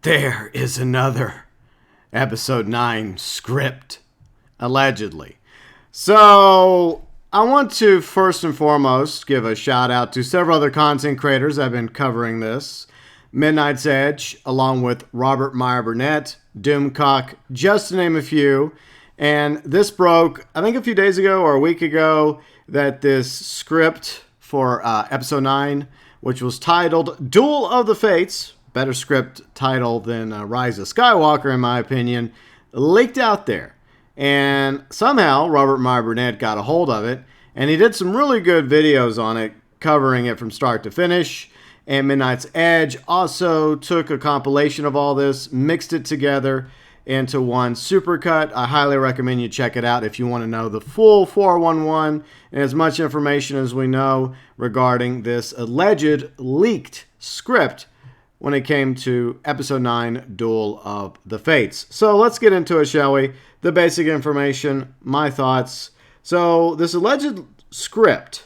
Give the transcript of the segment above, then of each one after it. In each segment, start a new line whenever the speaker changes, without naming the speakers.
There is another episode 9 script, allegedly. So, I want to first and foremost give a shout out to several other content creators that have been covering this. Midnight's Edge, along with Robert Meyer Burnett, Doomcock, just to name a few. And this broke, I think a few days ago or a week ago, that this script for episode 9, which was titled Duel of the Fates, better script title than Rise of Skywalker in my opinion, leaked out there. And somehow Robert Meyer Burnett got a hold of it, and he did some really good videos on it, covering it from start to finish. And Midnight's Edge also took a compilation of all this, mixed it together into one supercut. I highly recommend you check it out if you want to know the full 411 and as much information as we know regarding this alleged leaked script when it came to episode 9, Duel of the Fates. So let's get into it, shall we? The basic information, my thoughts. So this alleged script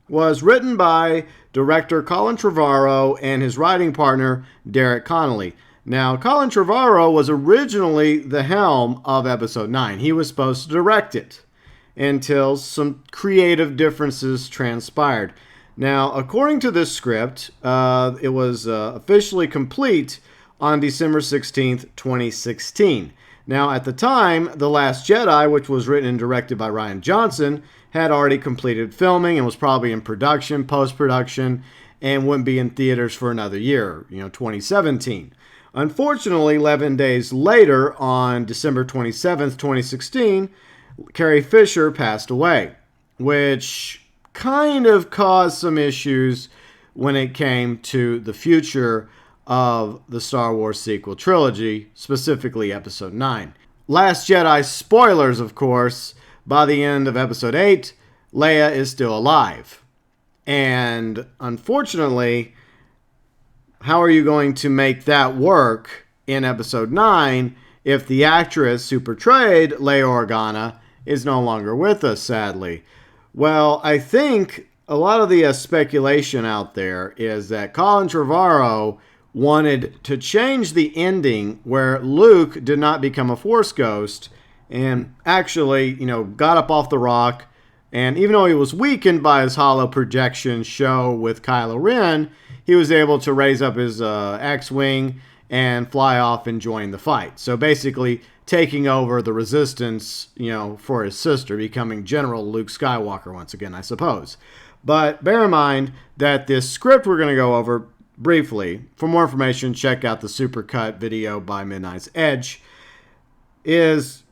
was written by director Colin Trevorrow and his writing partner, Derek Connolly. Now, Colin Trevorrow was originally the helm of episode 9. He was supposed to direct it until some creative differences transpired. Now, according to this script, it was officially complete on December 16th, 2016. Now, at the time, The Last Jedi, which was written and directed by Rian Johnson, had already completed filming and was probably in production, post-production, and wouldn't be in theaters for another year, 2017. Unfortunately, 11 days later, on December 27th, 2016, Carrie Fisher passed away, which kind of caused some issues when it came to the future of the Star Wars sequel trilogy, specifically Episode 9. Last Jedi spoilers, of course. By the end of Episode 8, Leia is still alive. And unfortunately, how are you going to make that work in Episode 9 if the actress who portrayed Leia Organa is no longer with us, sadly? Well, I think a lot of the speculation out there is that Colin Trevorrow wanted to change the ending where Luke did not become a Force ghost and actually, got up off the rock. And even though he was weakened by his hollow projection show with Kylo Ren, he was able to raise up his X-Wing and fly off and join the fight. So basically taking over the Resistance, for his sister, becoming General Luke Skywalker once again, I suppose. But bear in mind that this script we're going to go over briefly, for more information, check out the Supercut video by Midnight's Edge, is,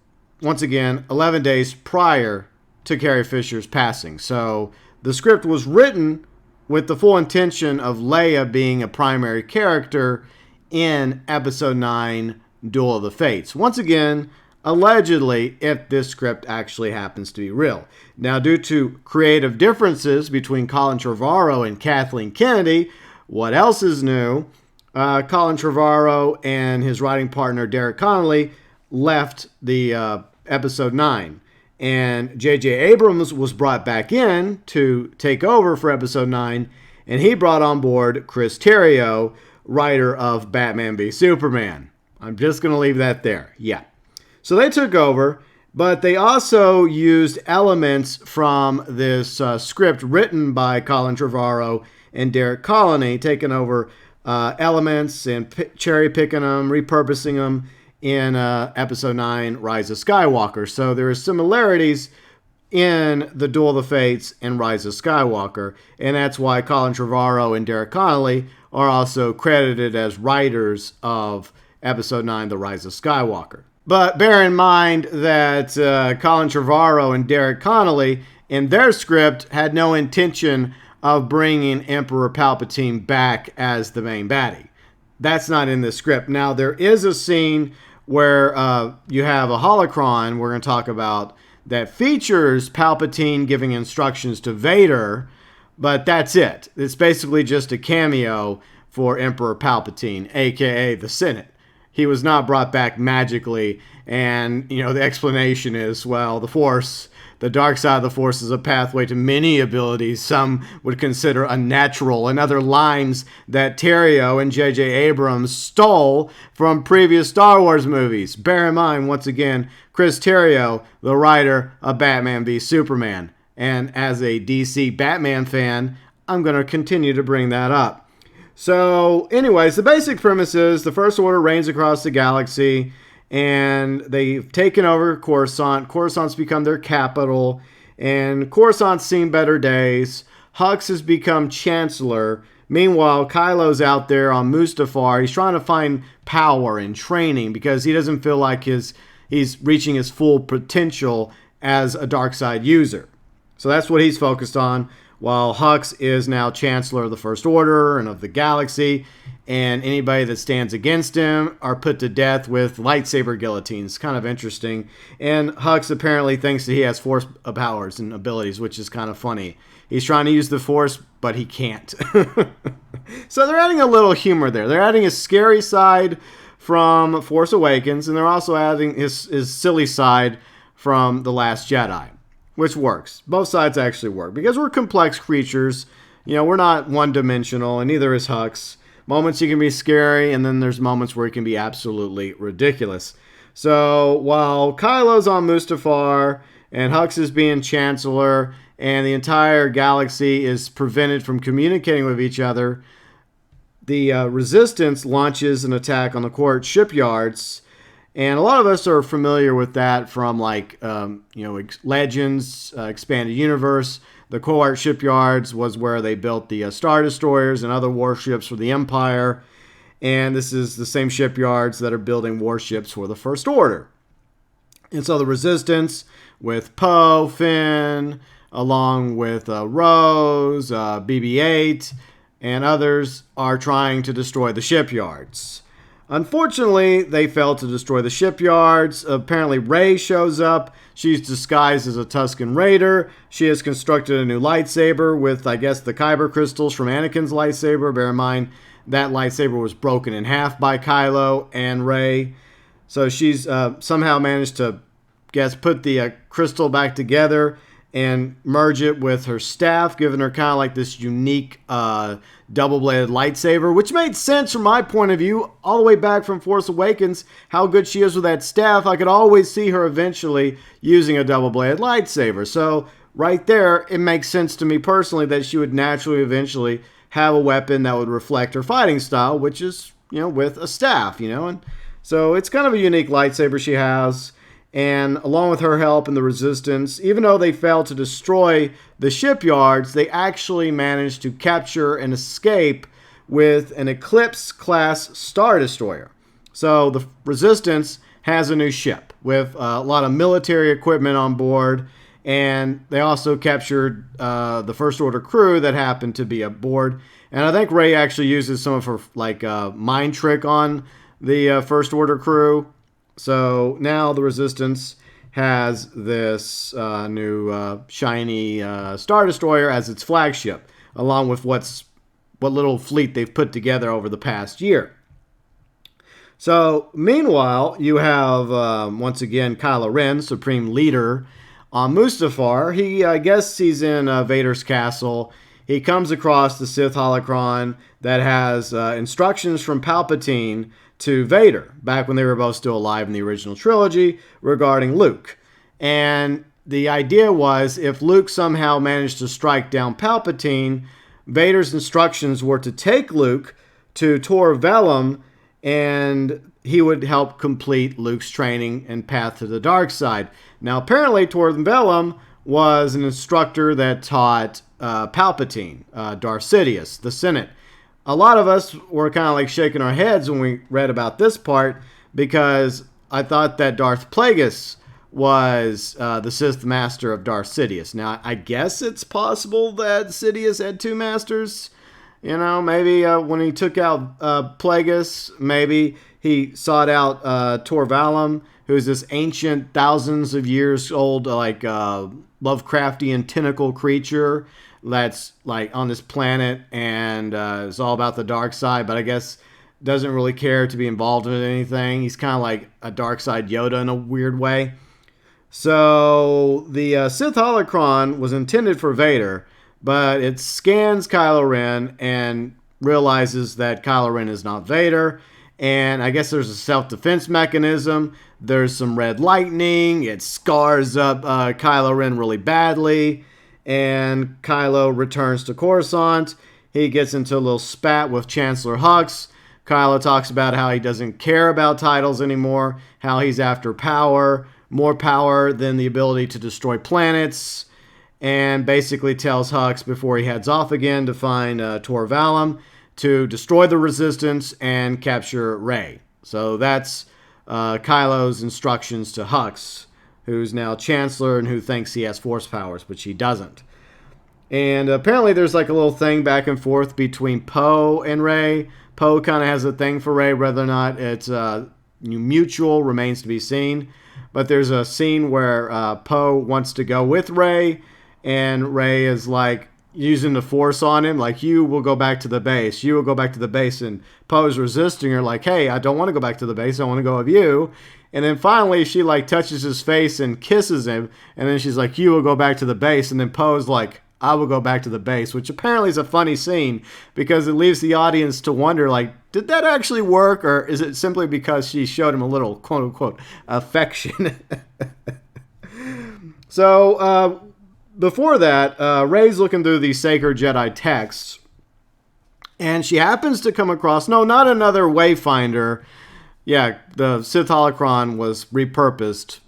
once again, 11 days prior to Carrie Fisher's passing. So the script was written with the full intention of Leia being a primary character in Episode 9, Duel of the Fates. Once again, allegedly, if this script actually happens to be real. Now, due to creative differences between Colin Trevorrow and Kathleen Kennedy, what else is new? Colin Trevorrow and his writing partner, Derek Connolly, left the Episode 9. And J.J. Abrams was brought back in to take over for Episode 9, and he brought on board Chris Terrio, writer of Batman v Superman. I'm just going to leave that there. Yeah. So they took over, but they also used elements from this script written by Colin Trevorrow and Derek Connolly, taking over elements and cherry-picking them, repurposing them in Episode 9, Rise of Skywalker. So there are similarities in the Duel of the Fates and Rise of Skywalker, and that's why Colin Trevorrow and Derek Connolly are also credited as writers of Episode 9, The Rise of Skywalker. But bear in mind that Colin Trevorrow and Derek Connolly, in their script, had no intention of bringing Emperor Palpatine back as the main baddie. That's not in the script. Now, there is a scene where you have a holocron we're going to talk about that features Palpatine giving instructions to Vader, but that's it. It's basically just a cameo for Emperor Palpatine, a.k.a. the Senate. He was not brought back magically, and, the explanation is, well, the Force the dark side of the Force is a pathway to many abilities some would consider unnatural, and other lines that Trevorrow and J.J. Abrams stole from previous Star Wars movies. Bear in mind, once again, Chris Trevorrow, the writer of Batman v Superman. And as a DC Batman fan, I'm going to continue to bring that up. So, anyways, the basic premise is the First Order reigns across the galaxy, and they've taken over Coruscant. Coruscant's become their capital, and Coruscant's seen better days. Hux has become Chancellor. Meanwhile, Kylo's out there on Mustafar. He's trying to find power and training because he doesn't feel like he's reaching his full potential as a dark side user. So that's what he's focused on, while Hux is now Chancellor of the First Order and of the galaxy, and anybody that stands against him are put to death with lightsaber guillotines. Kind of interesting. And Hux apparently thinks that he has Force powers and abilities, which is kind of funny. He's trying to use the Force, but he can't. So they're adding a little humor there. They're adding his scary side from Force Awakens, and they're also adding his silly side from The Last Jedi, which works. Both sides actually work because we're complex creatures. You know, we're not one-dimensional, and neither is Hux. Moments he can be scary, and then there's moments where he can be absolutely ridiculous. So while Kylo's on Mustafar and Hux is being Chancellor and the entire galaxy is prevented from communicating with each other, the Resistance launches an attack on the Court shipyards. And a lot of us are familiar with that from Legends, Expanded Universe. The Cohort shipyards was where they built the Star Destroyers and other warships for the Empire. And this is the same shipyards that are building warships for the First Order. And so the Resistance with Poe, Finn, along with Rose, BB-8, and others are trying to destroy the shipyards. Unfortunately, they failed to destroy the shipyards. Apparently, Rey shows up. She's disguised as a Tusken Raider. She has constructed a new lightsaber with, I guess, the Kyber crystals from Anakin's lightsaber. Bear in mind, that lightsaber was broken in half by Kylo and Rey. So she's somehow managed to, put the crystal back together and merge it with her staff, giving her kind of like this unique double-bladed lightsaber, which made sense from my point of view, all the way back from Force Awakens, how good she is with that staff. I could always see her eventually using a double-bladed lightsaber. So right there, it makes sense to me personally that she would naturally eventually have a weapon that would reflect her fighting style, which is, with a staff, and so it's kind of a unique lightsaber she has. And along with her help and the Resistance, even though they failed to destroy the shipyards, they actually managed to capture and escape with an Eclipse-class Star Destroyer. So the Resistance has a new ship with a lot of military equipment on board, and they also captured the First Order crew that happened to be aboard. And I think Rey actually uses some of her mind trick on the First Order crew. So now the Resistance has this new shiny Star Destroyer as its flagship, along with what little fleet they've put together over the past year. So meanwhile, you have once again Kylo Ren, Supreme Leader, on Mustafar. He's in Vader's castle. He comes across the Sith holocron that has instructions from Palpatine to Vader, back when they were both still alive in the original trilogy, regarding Luke. And the idea was, if Luke somehow managed to strike down Palpatine, Vader's instructions were to take Luke to Tor Vellum, and he would help complete Luke's training and path to the dark side. Now, apparently, Tor Vellum was an instructor that taught Palpatine, Darth Sidious, the Senate. A lot of us were kind of shaking our heads when we read about this part, because I thought that Darth Plagueis was the Sith Master of Darth Sidious. Now, I guess it's possible that Sidious had two masters. Maybe when he took out Plagueis, maybe he sought out Tor Vellum, who's this ancient, thousands of years old, Lovecraftian tentacle creature that's on this planet and is all about the dark side, but I guess doesn't really care to be involved in anything. He's kind of like a dark side Yoda in a weird way. So the Sith holocron was intended for Vader, but it scans Kylo Ren and realizes that Kylo Ren is not Vader. And I guess there's a self-defense mechanism. There's some red lightning. It scars up Kylo Ren really badly. And Kylo returns to Coruscant. He gets into a little spat with Chancellor Hux. Kylo talks about how he doesn't care about titles anymore, how he's after power, more power than the ability to destroy planets, and basically tells Hux before he heads off again to find Tor Valum to destroy the Resistance and capture Rey. So that's Kylo's instructions to Hux, who's now Chancellor and who thinks he has Force powers, but she doesn't. And apparently there's like a little thing back and forth between Poe and Rey. Poe kind of has a thing for Rey. Whether or not it's mutual remains to be seen. But there's a scene where Poe wants to go with Rey, and Rey is like using the Force on him, like, you will go back to the base. You will go back to the base. And Poe's resisting her, like, hey, I don't want to go back to the base. I want to go with you. And then finally she like touches his face and kisses him. And then she's like, you will go back to the base. And then Poe's like, I will go back to the base, which apparently is a funny scene because it leaves the audience to wonder, like, did that actually work, or is it simply because she showed him a little quote-unquote affection? So before that, Rey's looking through the sacred Jedi texts, and she happens to come across, no, not another Wayfinder. Yeah, the Sith holocron was repurposed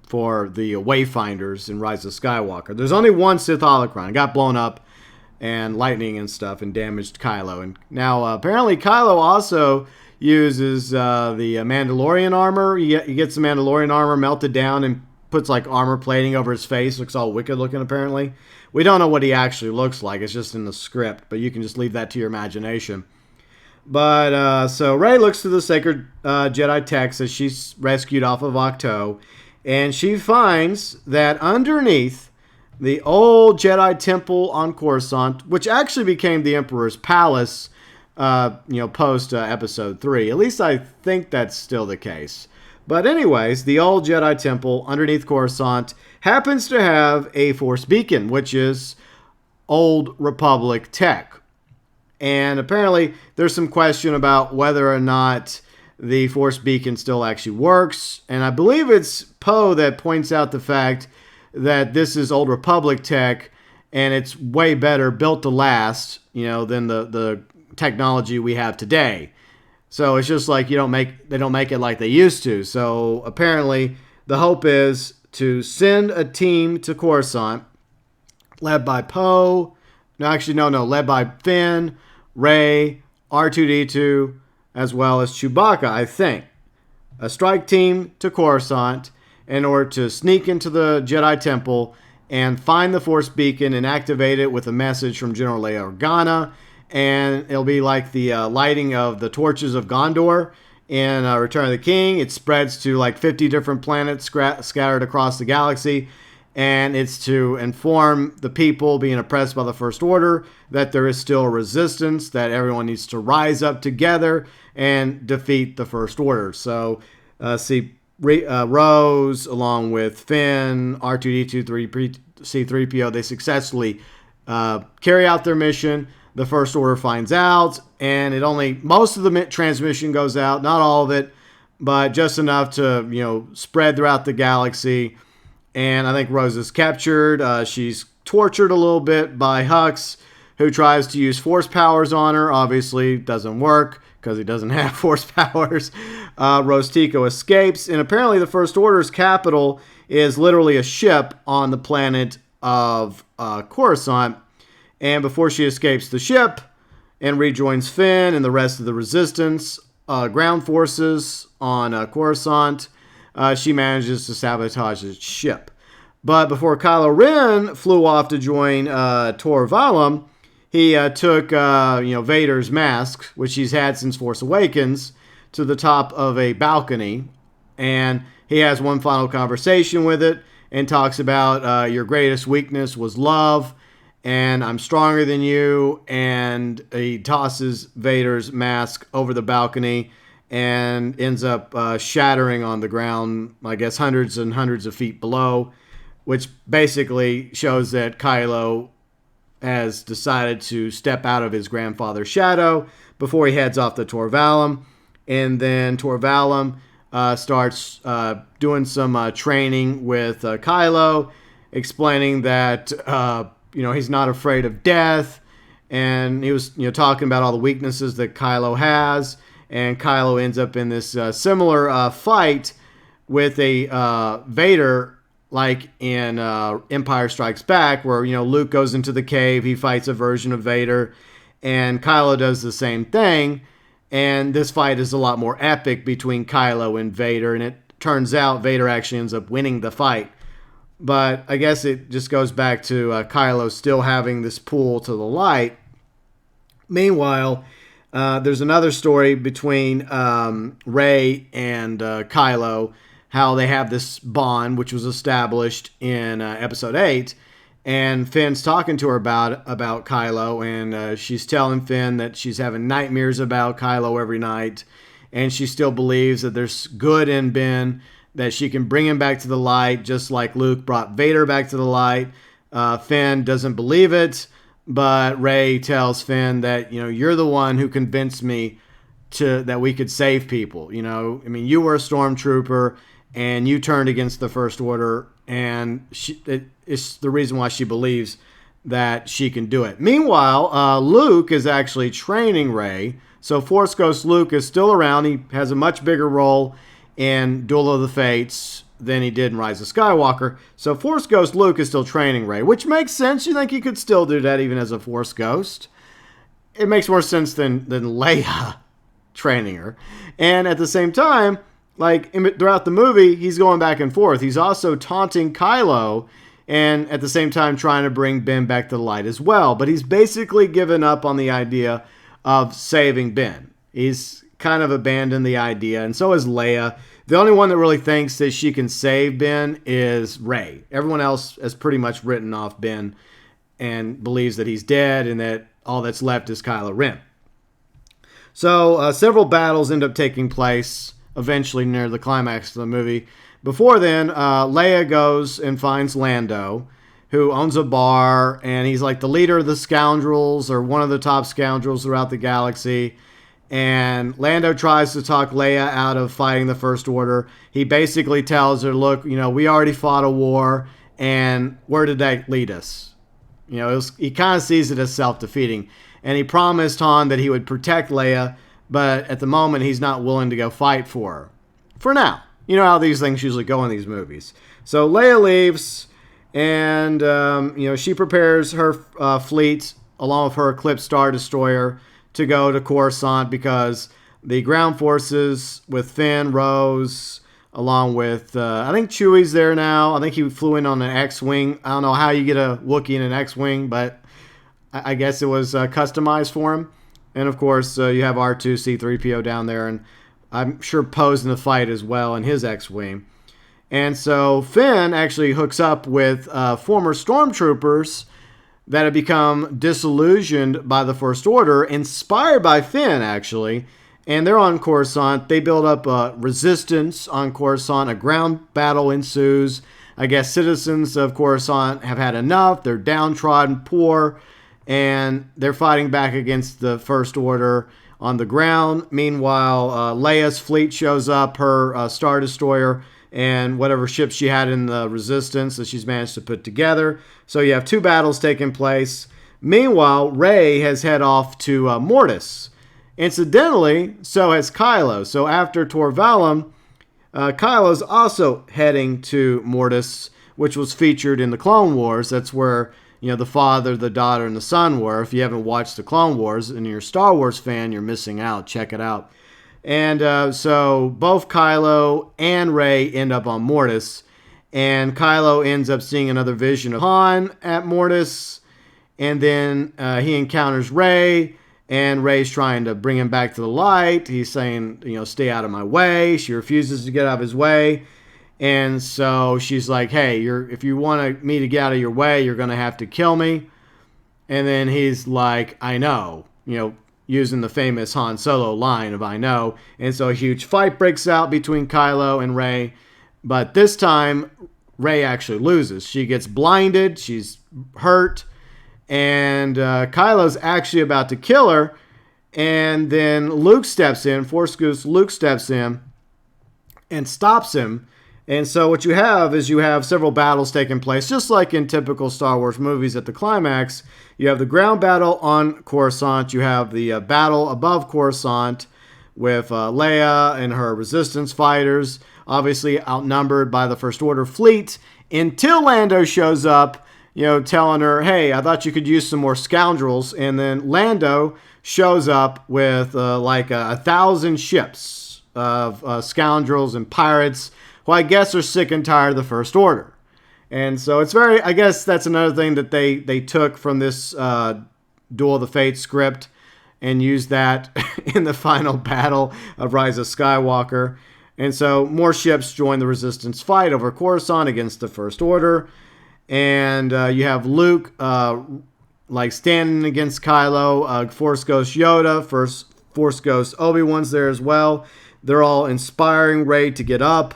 for the Wayfinders in Rise of Skywalker. There's only one Sith holocron. It got blown up and lightning and stuff and damaged Kylo. And now apparently Kylo also uses the Mandalorian armor. He gets the Mandalorian armor melted down and puts like armor plating over his face. Looks all wicked looking apparently. We don't know what he actually looks like. It's just in the script, but you can just leave that to your imagination. But so Rey looks through the sacred Jedi text as she's rescued off of Ahch-To. And she finds that underneath the old Jedi temple on Coruscant, which actually became the Emperor's palace, post Episode 3. At least I think that's still the case. But anyways, the old Jedi temple underneath Coruscant happens to have a Force beacon, which is Old Republic tech. And apparently there's some question about whether or not the Force beacon still actually works. And I believe it's Poe that points out the fact that this is Old Republic tech and it's way better built to last, than the technology we have today. So it's just like they don't make it like they used to. So apparently the hope is to send a team to Coruscant led by Poe. Led by Finn, Rey, R2-D2, as well as Chewbacca, I think. A strike team to Coruscant in order to sneak into the Jedi Temple and find the Force Beacon and activate it with a message from General Leia Organa. And it'll be like the lighting of the torches of Gondor in Return of the King. It spreads to like 50 different planets scattered across the galaxy. And it's to inform the people being oppressed by the First Order that there is still a resistance, that everyone needs to rise up together and defeat the First Order. So, Rose, along with Finn, R2-D2, C-3PO, they successfully carry out their mission. The First Order finds out, and most of the transmission goes out, not all of it, but just enough to, spread throughout the galaxy. And I think Rose is captured. She's tortured a little bit by Hux, who tries to use Force powers on her. Obviously, doesn't work because he doesn't have Force powers. Rose Tico escapes, and apparently the First Order's capital is literally a ship on the planet of Coruscant. And before she escapes the ship and rejoins Finn and the rest of the Resistance ground forces on Coruscant, she manages to sabotage his ship. But before Kylo Ren flew off to join Tor Valum, he took Vader's mask, which he's had since Force Awakens, to the top of a balcony. And he has one final conversation with it and talks about your greatest weakness was love, and I'm stronger than you. And he tosses Vader's mask over the balcony and ends up shattering on the ground, I guess hundreds and hundreds of feet below, which basically shows that Kylo has decided to step out of his grandfather's shadow before he heads off to Torvallum. And then Torvallum starts doing some training with Kylo, explaining that he's not afraid of death, and he was talking about all the weaknesses that Kylo has, and Kylo ends up in this similar fight with a Vader, like in Empire Strikes Back, where Luke goes into the cave, he fights a version of Vader, and Kylo does the same thing. And this fight is a lot more epic between Kylo and Vader, and it turns out Vader actually ends up winning the fight. But I guess it just goes back to Kylo still having this pull to the light. Meanwhile, there's another story between Rey and Kylo, how they have this bond, which was established in Episode 8. And Finn's talking to her about Kylo, and she's telling Finn that she's having nightmares about Kylo every night, and she still believes that there's good in Ben, that she can bring him back to the light, just like Luke brought Vader back to the light. Finn doesn't believe it, but Rey tells Finn that, you're the one who convinced me that we could save people. You were a stormtrooper, and you turned against the First Order, and it's the reason why she believes that she can do it. Meanwhile, Luke is actually training Rey. So Force Ghost Luke is still around. He has a much bigger role in Duel of the Fates than he did in Rise of Skywalker. So Force Ghost Luke is still training Rey, which makes sense. You think he could still do that even as a Force Ghost. It makes more sense than Leia training her. And at the same time, throughout the movie, he's going back and forth. He's also taunting Kylo, and at the same time trying to bring Ben back to the light as well. But he's basically given up on the idea of saving Ben. He's kind of abandoned the idea, and so is Leia. The only one that really thinks that she can save Ben is Rey. Everyone else has pretty much written off Ben and believes that he's dead and that all that's left is Kylo Ren. So several battles end up taking place eventually near the climax of the movie. Before then, Leia goes and finds Lando, who owns a bar, and he's like the leader of the scoundrels, or one of the top scoundrels throughout the galaxy. And Lando tries to talk Leia out of fighting the First Order. He basically tells her, look, we already fought a war, and where did that lead us? He kind of sees it as self-defeating. And he promised Han that he would protect Leia, but at the moment, he's not willing to go fight for her. For now. You know how these things usually go in these movies. So Leia leaves, and she prepares her fleet, along with her Eclipse Star Destroyer, to go to Coruscant, because the ground forces with Finn, Rose, along with, I think Chewie's there now. I think he flew in on an X-Wing. I don't know how you get a Wookiee in an X-Wing, but I guess it was customized for him. And, of course, you have R2, C-3PO down there, and I'm sure Poe's in the fight as well in his X-Wing. And so Finn actually hooks up with former stormtroopers that have become disillusioned by the First Order, inspired by Finn, actually. And they're on Coruscant. They build up a resistance on Coruscant. A ground battle ensues. I guess citizens of Coruscant have had enough. They're downtrodden, poor, and they're fighting back against the First Order on the ground. Meanwhile, Leia's fleet shows up, her Star Destroyer, and whatever ships she had in the Resistance that she's managed to put together. So you have two battles taking place. Meanwhile, Rey has head off to Mortis. Incidentally, so has Kylo. So after Torvallum, Kylo's also heading to Mortis, which was featured in the Clone Wars. That's where the father, the daughter, and the son were. If you haven't watched the Clone Wars and you're a Star Wars fan, you're missing out. Check it out. And so both Kylo and Rey end up on Mortis. And Kylo ends up seeing another vision of Han at Mortis. And then he encounters Rey. And Rey's trying to bring him back to the light. He's saying, stay out of my way. She refuses to get out of his way. And so she's like, hey, if you want me to get out of your way, you're going to have to kill me. And then he's like, I know. using the famous Han Solo line of "I know." And so a huge fight breaks out between Kylo and Rey. But this time, Rey actually loses. She gets blinded. She's hurt. And Kylo's actually about to kill her. And then Luke steps in. Force Ghost Luke steps in and stops him. And so what you have is you have several battles taking place, just like in typical Star Wars movies at the climax. You have the ground battle on Coruscant. You have the battle above Coruscant with Leia and her resistance fighters, obviously outnumbered by the First Order fleet, until Lando shows up, telling her, hey, I thought you could use some more scoundrels. And then Lando shows up with like 1,000 ships of scoundrels and pirates who I guess are sick and tired of the First Order. And so it's I guess that's another thing that they took from this Duel of the Fates script and used that in the final battle of Rise of Skywalker. And so more ships join the Resistance fight over Coruscant against the First Order. And you have Luke like standing against Kylo, Force Ghost Yoda, Force Ghost Obi-Wan's there as well. They're all inspiring Rey to get up.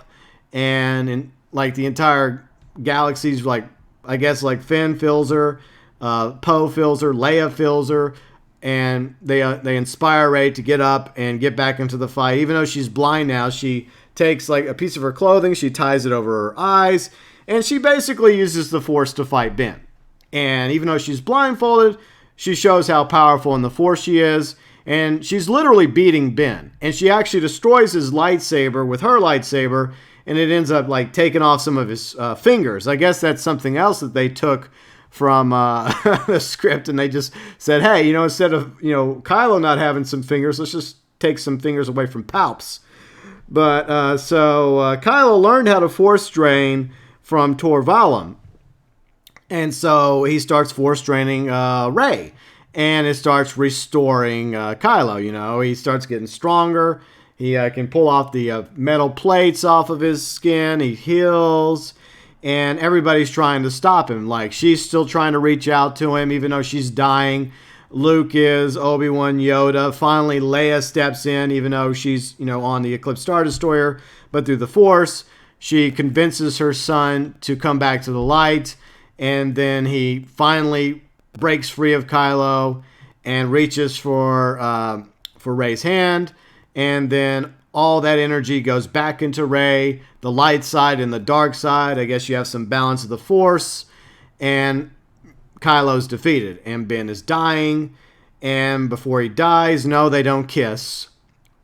And like the entire galaxy's like, I guess like Finn feels her, Poe feels her, Leia feels her, and they inspire Rey to get up and get back into the fight. Even though she's blind now, she takes like a piece of her clothing, she ties it over her eyes, and she basically uses the Force to fight Ben. And even though she's blindfolded, she shows how powerful in the Force she is, and she's literally beating Ben. And she actually destroys his lightsaber with her lightsaber, and it ends up like taking off some of his fingers. I guess that's something else that they took from the script, and they just said, hey, instead of, Kylo not having some fingers, let's just take some fingers away from Palps. But so Kylo learned how to Force drain from Tor Valum. And so he starts Force draining Rey, and it starts restoring Kylo. He starts getting stronger. He can pull off the metal plates off of his skin. He heals. And everybody's trying to stop him. Like, she's still trying to reach out to him, even though she's dying. Luke is, Obi-Wan, Yoda. Finally, Leia steps in, even though she's, on the Eclipse Star Destroyer. But through the Force, she convinces her son to come back to the light. And then he finally breaks free of Kylo and reaches for Rey's hand. And then all that energy goes back into Rey, the light side and the dark side. I guess you have some balance of the Force. And Kylo's defeated. And Ben is dying. And before he dies, no, they don't kiss.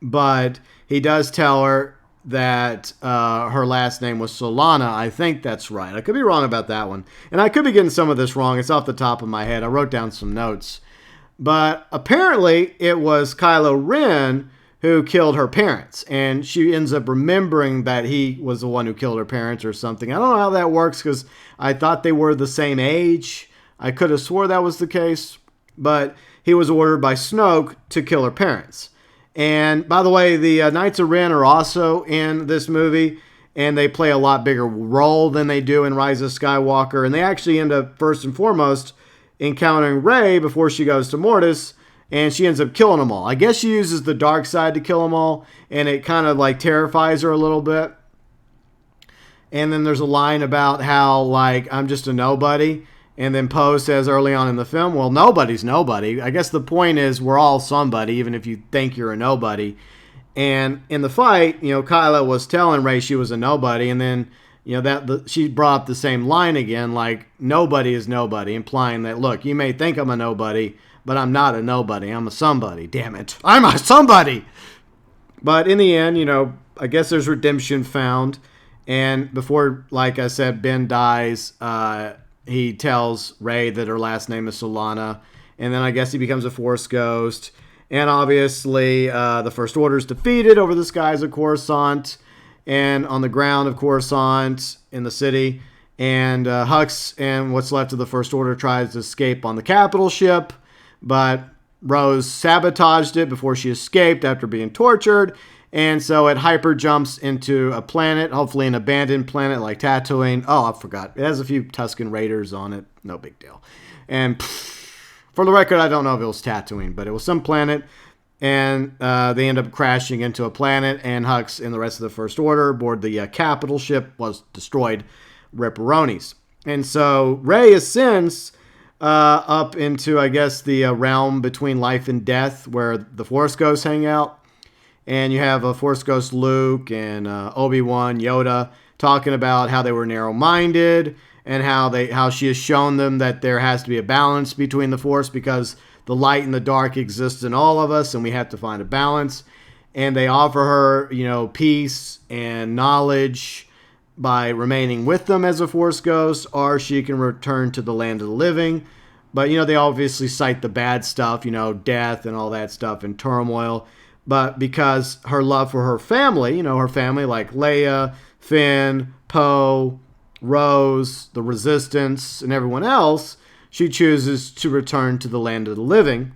But he does tell her that her last name was Solana. I think that's right. I could be wrong about that one. And I could be getting some of this wrong. It's off the top of my head. I wrote down some notes. But apparently it was Kylo Ren who killed her parents. And she ends up remembering that he was the one who killed her parents or something. I don't know how that works because I thought they were the same age. I could have swore that was the case. But he was ordered by Snoke to kill her parents. And by the way, the Knights of Ren are also in this movie. And they play a lot bigger role than they do in Rise of Skywalker. And they actually end up, first and foremost, encountering Rey before she goes to Mortis. And she ends up killing them all. I guess she uses the dark side to kill them all. And it kind of like terrifies her a little bit. And then there's a line about how like, I'm just a nobody. And then Poe says early on in the film, well, nobody's nobody. I guess the point is we're all somebody, even if you think you're a nobody. And in the fight, Kylo was telling Rey she was a nobody. And then, she brought up the same line again, like, nobody is nobody, implying that, look, you may think I'm a nobody, but I'm not a nobody. I'm a somebody. Damn it. I'm a somebody. But in the end, I guess there's redemption found. And before, like I said, Ben dies, he tells Rey that her last name is Solana. And then I guess he becomes a Force ghost. And obviously, the First Order is defeated over the skies of Coruscant and on the ground of Coruscant in the city. And Hux and what's left of the First Order tries to escape on the capital ship. But Rose sabotaged it before she escaped after being tortured. And so it hyper jumps into a planet, hopefully an abandoned planet like Tatooine. Oh, I forgot. It has a few Tusken Raiders on it. No big deal. And For the record, I don't know if it was Tatooine, but it was some planet, and they end up crashing into a planet, and Hux and the rest of the First Order aboard the capital ship was destroyed, ripperonis. And so Rey ascends up into, I guess, the realm between life and death, where the Force Ghosts hang out. And you have a Force Ghost Luke and Obi-Wan, Yoda, talking about how they were narrow-minded and how she has shown them that there has to be a balance between the Force because the light and the dark exists in all of us and we have to find a balance. And they offer her, peace and knowledge by remaining with them as a Force Ghost, or she can return to the land of the living. But, they obviously cite the bad stuff, death and all that stuff and turmoil. But because her love for her family, her family like Leia, Finn, Poe, Rose, the Resistance, and everyone else, she chooses to return to the land of the living.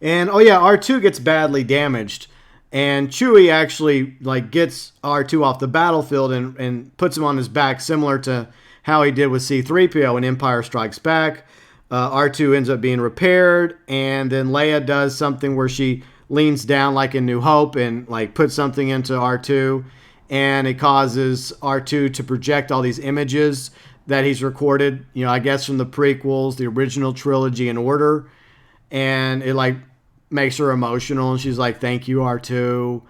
And, R2 gets badly damaged. And Chewie actually gets R2 off the battlefield and puts him on his back, similar to how he did with C-3PO in Empire Strikes Back. R2 ends up being repaired, and then Leia does something where she leans down like in New Hope and puts something into R2, and it causes R2 to project all these images that he's recorded, I guess from the prequels, the original trilogy in order, and it makes her emotional, and she's like, "Thank you, R2,"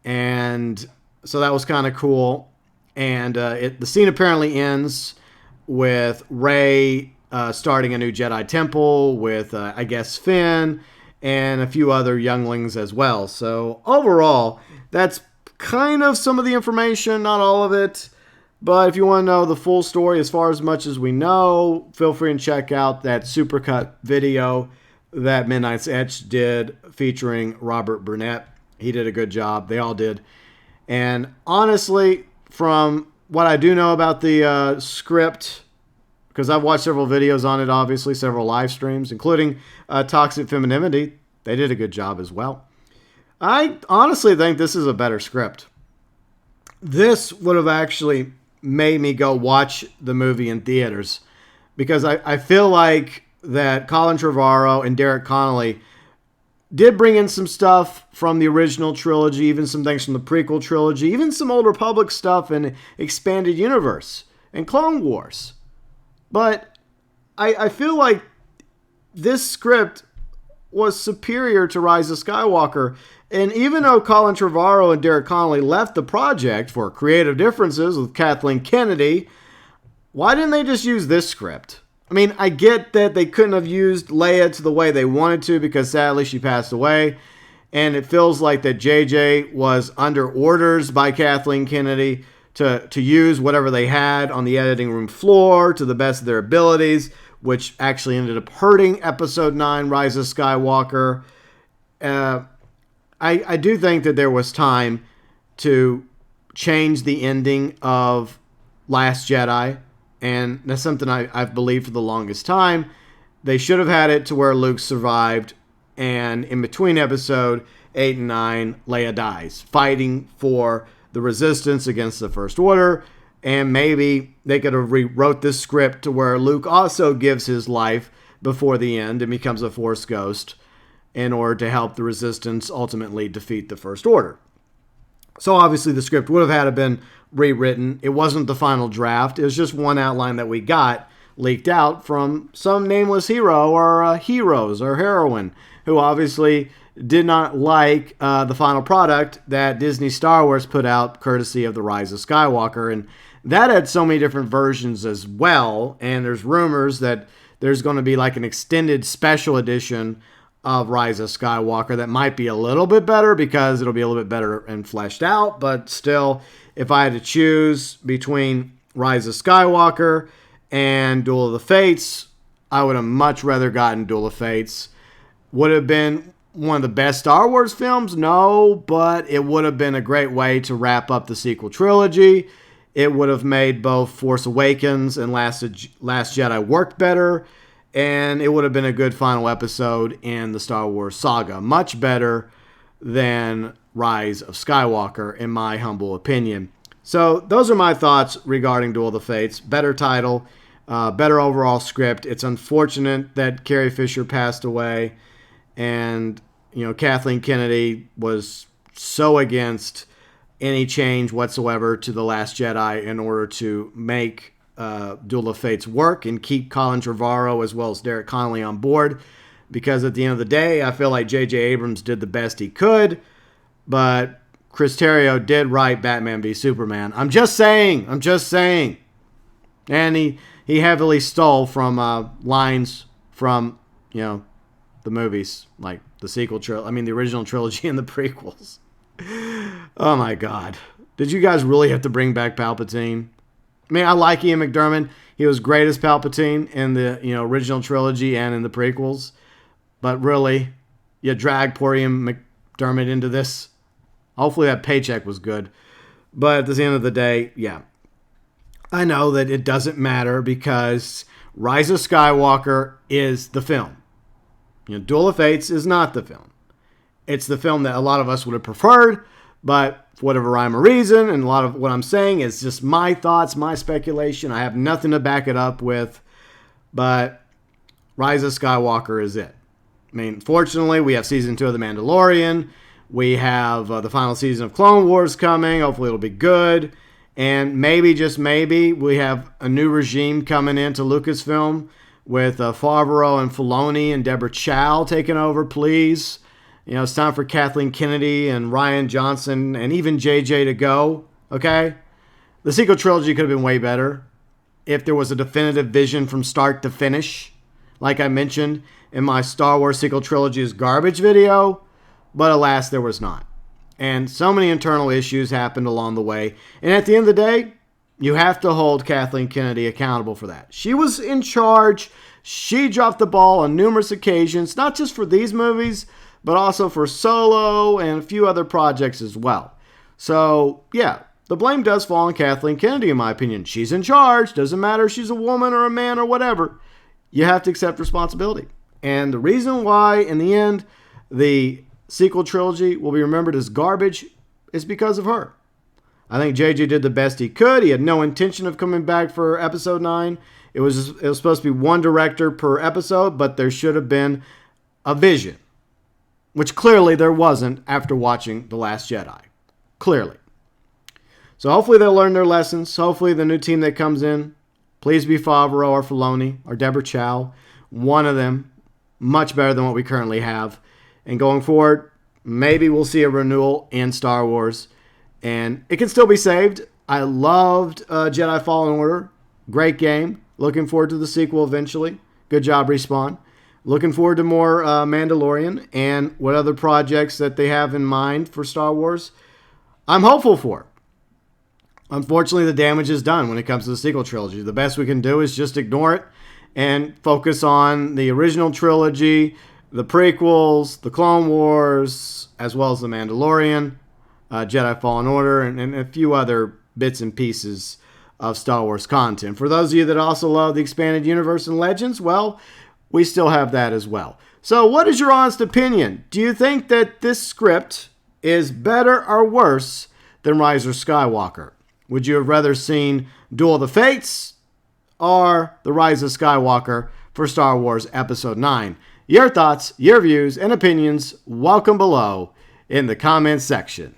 and so that was kind of cool. And the scene apparently ends with Rey starting a new Jedi temple with, I guess, Finn and a few other younglings as well. So overall, that's kind of some of the information, not all of it. But if you want to know the full story as far as much as we know, feel free and check out that supercut video that Midnight's Etch did featuring Robert Burnett. He did a good job. They all did. And honestly, from what I do know about the script, because I've watched several videos on it, obviously, several live streams, including Toxic Femininity. They did a good job as well. I honestly think this is a better script. This would have actually made me go watch the movie in theaters, because I feel like that Colin Trevorrow and Derek Connolly did bring in some stuff from the original trilogy, even some things from the prequel trilogy, even some Old Republic stuff and Expanded Universe and Clone Wars. But I feel like this script was superior to Rise of Skywalker. And even though Colin Trevorrow and Derek Connolly left the project for creative differences with Kathleen Kennedy, why didn't they just use this script? I mean, I get that they couldn't have used Leia to the way they wanted to because sadly she passed away. And it feels like that JJ was under orders by Kathleen Kennedy to use whatever they had on the editing room floor to the best of their abilities, which actually ended up hurting Episode 9, Rise of Skywalker. I do think that there was time to change the ending of Last Jedi, and that's something I've believed for the longest time. They should have had it to where Luke survived, and in between Episode 8 and 9, Leia dies, fighting for the Resistance against the First Order, and maybe they could have rewrote this script to where Luke also gives his life before the end and becomes a Force Ghost in order to help the Resistance ultimately defeat the First Order. So obviously the script would have had to been rewritten. It wasn't the final draft. It was just one outline that we got leaked out from some nameless hero or heroes or heroine who obviously did not like the final product that Disney Star Wars put out courtesy of The Rise of Skywalker. And that had so many different versions as well. And there's rumors that there's going to be like an extended special edition of Rise of Skywalker that might be a little bit better because it'll be a little bit better and fleshed out. But still, if I had to choose between Rise of Skywalker and Duel of the Fates, I would have much rather gotten Duel of Fates. Would it have been one of the best Star Wars films? No, but it would have been a great way to wrap up the sequel trilogy. It would have made both Force Awakens and Last Jedi work better, and it would have been a good final episode in the Star Wars saga. Much better than Rise of Skywalker, in my humble opinion. So those are my thoughts regarding Duel of the Fates. Better title. better overall script. It's unfortunate that Carrie Fisher passed away, and Kathleen Kennedy was so against any change whatsoever to The Last Jedi in order to make Duel of Fates work and keep Colin Trevorrow as well as Derek Connolly on board. Because at the end of the day, I feel like J.J. Abrams did the best he could, but Chris Terrio did write Batman v Superman. I'm just saying. And he heavily stole from lines from, the movies, like the original trilogy and the prequels. Oh my God. Did you guys really have to bring back Palpatine? I mean, I like Ian McDiarmid. He was great as Palpatine in the original trilogy and in the prequels. But really, you drag poor Ian McDiarmid into this. Hopefully that paycheck was good. But at the end of the day, yeah. I know that it doesn't matter because Rise of Skywalker is the film. Duel of Fates is not the film. It's the film that a lot of us would have preferred, but for whatever rhyme or reason, and a lot of what I'm saying is just my thoughts, my speculation. I have nothing to back it up with, but Rise of Skywalker is it. I mean, fortunately, we have Season 2 of The Mandalorian. We have the final season of Clone Wars coming. Hopefully it'll be good. And maybe, just maybe, we have a new regime coming into Lucasfilm with Trevorrow and Filoni and Deborah Chow taking over, please. It's time for Kathleen Kennedy and Rian Johnson and even JJ to go, okay? The sequel trilogy could have been way better if there was a definitive vision from start to finish, like I mentioned in my Star Wars sequel trilogy is garbage video, but alas, there was not. And so many internal issues happened along the way. And at the end of the day, you have to hold Kathleen Kennedy accountable for that. She was in charge. She dropped the ball on numerous occasions, not just for these movies, but also for Solo and a few other projects as well. So, yeah, the blame does fall on Kathleen Kennedy, in my opinion. She's in charge. Doesn't matter if she's a woman or a man or whatever. You have to accept responsibility. And the reason why, in the end, the sequel trilogy will be remembered as garbage is because of her. I think JJ did the best he could. He had no intention of coming back for episode 9. It was supposed to be one director per episode, but there should have been a vision, which clearly there wasn't after watching The Last Jedi. Clearly. So hopefully they'll learn their lessons. Hopefully the new team that comes in, please be Trevorrow or Filoni or Deborah Chow. One of them, much better than what we currently have. And going forward, maybe we'll see a renewal in Star Wars. And it can still be saved. I loved Jedi Fallen Order. Great game. Looking forward to the sequel eventually. Good job, Respawn. Looking forward to more Mandalorian and what other projects that they have in mind for Star Wars. I'm hopeful for. Unfortunately, the damage is done when it comes to the sequel trilogy. The best we can do is just ignore it and focus on the original trilogy, the prequels, the Clone Wars, as well as the Mandalorian, Jedi Fallen Order, and a few other bits and pieces of Star Wars content. For those of you that also love the expanded universe and Legends, well, we still have that as well. So what is your honest opinion? Do you think that this script is better or worse than Rise of Skywalker? Would you have rather seen Duel of the Fates or The Rise of Skywalker for Star Wars Episode 9? Your thoughts, your views, and opinions, welcome below in the comments section.